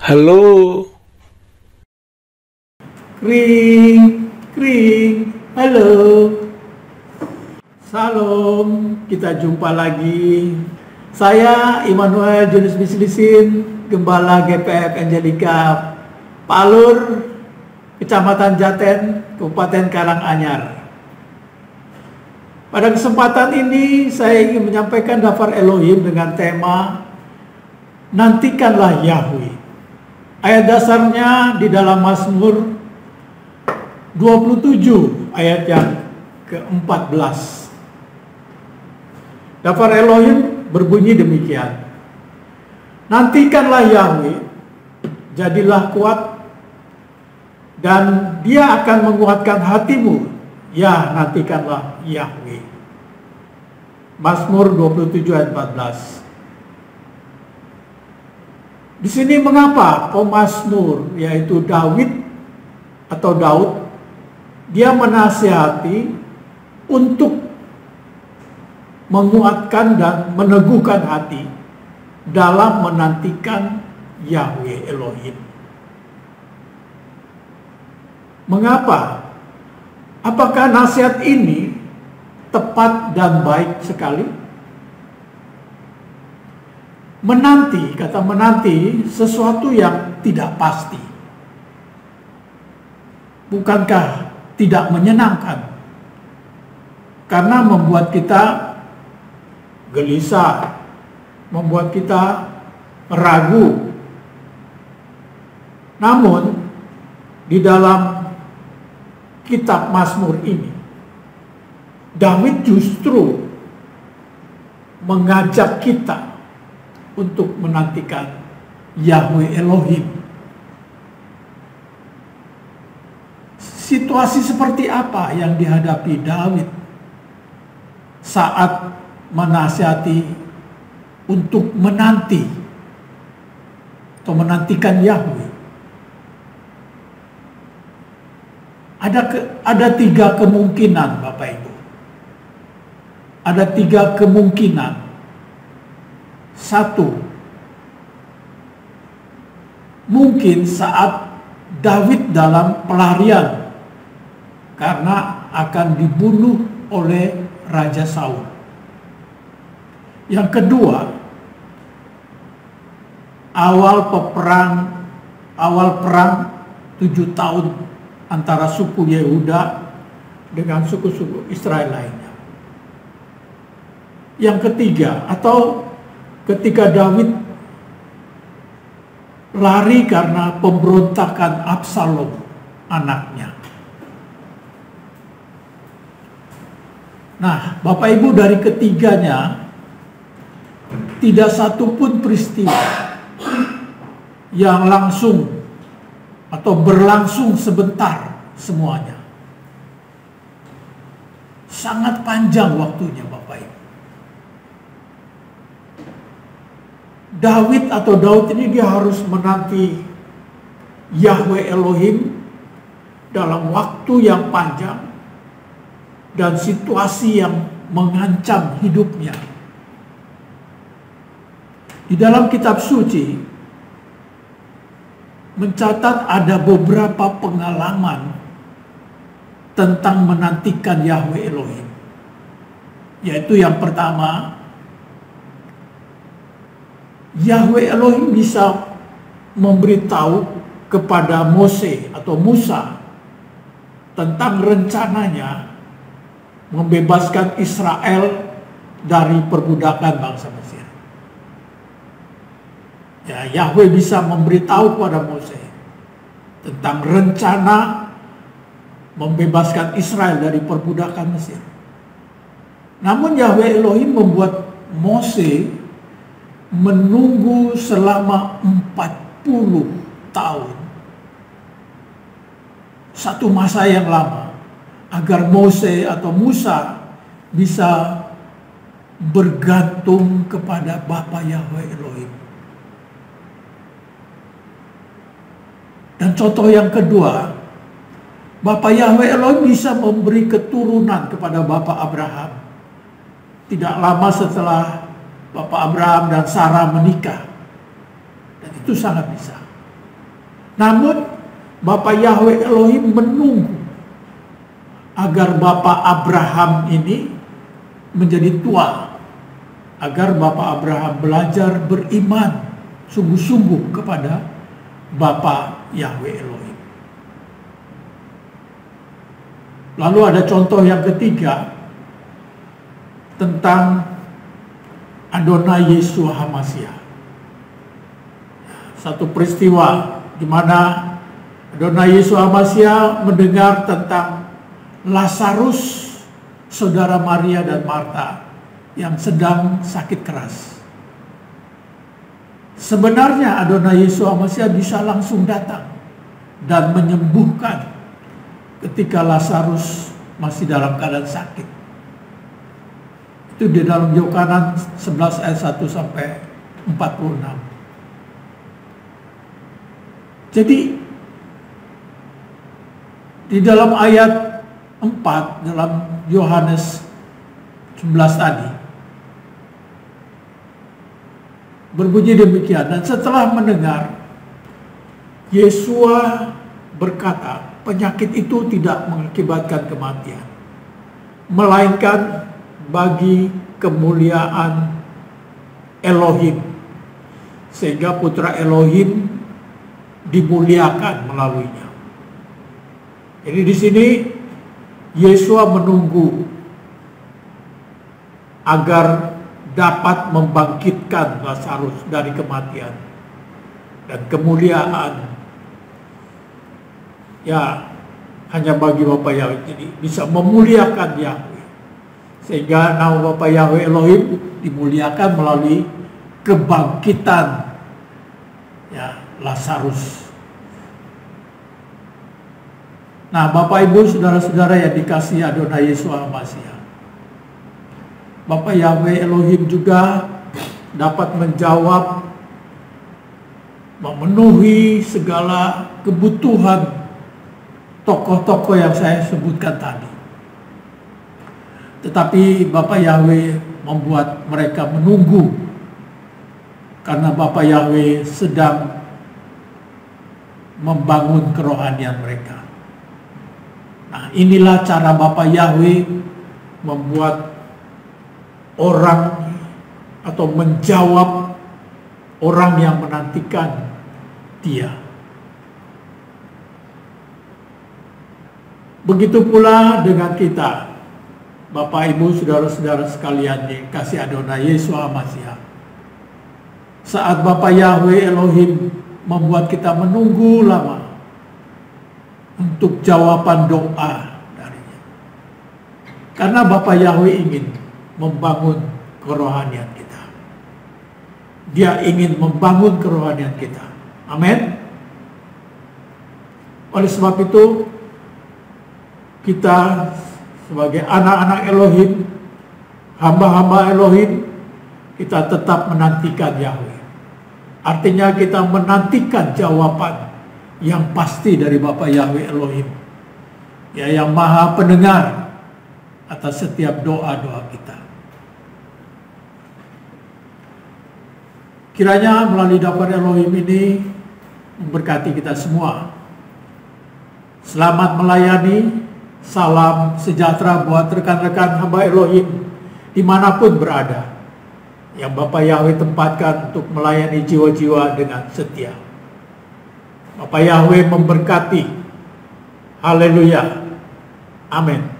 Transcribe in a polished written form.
Halo. Kring, kring, halo. Salam, kita jumpa lagi. Saya Immanuel Jonas Bislisin, Gembala GPF Angelika Palur, Kecamatan Jaten, Kabupaten Karanganyar. Pada kesempatan ini saya ingin menyampaikan daftar Elohim dengan tema Nantikanlah Yahweh. Ayat dasarnya di dalam Mazmur 27 ayat yang ke-14. Daftar Elohim berbunyi demikian. Nantikanlah Yahweh, jadilah kuat, dan Dia akan menguatkan hatimu. Ya, nantikanlah Yahweh. Mazmur 27 ayat 14. Di sini mengapa pemazmur, yaitu Daud, dia menasihati untuk menguatkan dan meneguhkan hati dalam menantikan Yahweh Elohim. Mengapa? Apakah nasihat ini tepat dan baik sekali? Menanti, kata menanti, sesuatu yang tidak pasti. Bukankah tidak menyenangkan? Karena membuat kita gelisah, membuat kita ragu. Namun, di dalam kitab Mazmur ini, Daud justru mengajak kita untuk menantikan Yahweh Elohim. Situasi seperti apa yang dihadapi Daud saat menasihati untuk menanti atau menantikan Yahweh? Ada tiga kemungkinan, Bapak Ibu. Ada tiga kemungkinan. Satu, mungkin saat Daud dalam pelarian karena akan dibunuh oleh Raja Saul. Yang kedua, awal perang 7 tahun antara suku Yehuda dengan suku-suku Israel lainnya. Yang ketiga, atau ketika Daud lari karena pemberontakan Absalom, anaknya. Nah, Bapak Ibu, dari ketiganya tidak satu pun peristiwa yang langsung atau berlangsung sebentar semuanya. Sangat panjang waktunya, Bapak Ibu. Daud ini dia harus menanti Yahweh Elohim dalam waktu yang panjang dan situasi yang mengancam hidupnya. Di dalam kitab suci mencatat ada beberapa pengalaman tentang menantikan Yahweh Elohim. Yaitu yang pertama, Yahweh Elohim bisa memberitahu kepada Mose atau Musa tentang rencananya membebaskan Israel dari perbudakan bangsa Mesir. Ya, Yahweh bisa memberitahu kepada Mose tentang rencana membebaskan Israel dari perbudakan Mesir. Namun Yahweh Elohim membuat Mose menunggu selama 40 tahun. Satu masa yang lama agar Mose atau Musa bisa bergantung kepada Bapa Yahweh Elohim. Dan contoh yang kedua, Bapa Yahweh Elohim bisa memberi keturunan kepada Bapa Abraham. Tidak lama setelah Bapak Abraham dan Sarah menikah. Dan itu sangat bisa. Namun Bapa Yahweh Elohim menunggu agar Bapa Abraham ini menjadi tua, agar Bapa Abraham belajar beriman sungguh-sungguh kepada Bapa Yahweh Elohim. Lalu ada contoh yang ketiga tentang Adonai Yeshua HaMashiach. Satu peristiwa di mana Adonai Yeshua HaMashiach mendengar tentang Lazarus, saudara Maria dan Marta, yang sedang sakit keras. Sebenarnya Adonai Yeshua HaMashiach bisa langsung datang dan menyembuhkan ketika Lazarus masih dalam keadaan sakit. Itu di dalam Yohanes 11 ayat 1 sampai 46. Jadi di dalam ayat 4 dalam Yohanes 11 tadi berbunyi demikian, dan setelah mendengar, Yeshua berkata, penyakit itu tidak mengakibatkan kematian, melainkan bagi kemuliaan Elohim, sehingga putra Elohim dimuliakan melaluinya. Jadi di sini Yeshua menunggu agar dapat membangkitkan Lazarus dari kematian, dan kemuliaan ya hanya bagi Bapa Yahweh. Jadi bisa memuliakan Yahweh, sehingga nama Bapa Yahweh Elohim dimuliakan melalui kebangkitan ya Lazarus. Nah, Bapak Ibu saudara-saudara yang dikasihi Adonai Yeshua HaMashiach, Bapa Yahweh Elohim juga dapat menjawab, memenuhi segala kebutuhan tokoh-tokoh yang saya sebutkan tadi. Tetapi Bapa Yahweh membuat mereka menunggu karena Bapa Yahweh sedang membangun kerohanian mereka. Nah, inilah cara Bapa Yahweh membuat orang atau menjawab orang yang menantikan Dia. Begitu pula dengan kita, Bapak Ibu saudara-saudara sekalian yang kasih Adonai Yeshua HaMashiach. Saat Bapa Yahweh Elohim membuat kita menunggu lama untuk jawaban doa darinya, karena Bapa Yahweh ingin membangun kerohanian kita. Dia ingin membangun kerohanian kita. Amin. Oleh sebab itu, kita sebagai anak-anak Elohim, hamba-hamba Elohim, kita tetap menantikan Yahweh. Artinya kita menantikan jawaban yang pasti dari Bapa Yahweh Elohim, ya, yang maha pendengar atas setiap doa-doa kita. Kiranya melalui dapur Elohim ini memberkati kita semua. Selamat melayani. Salam sejahtera buat rekan-rekan hamba Elohim dimanapun berada, yang Bapa Yahweh tempatkan untuk melayani jiwa-jiwa dengan setia. Bapa Yahweh memberkati. Haleluya. Amin.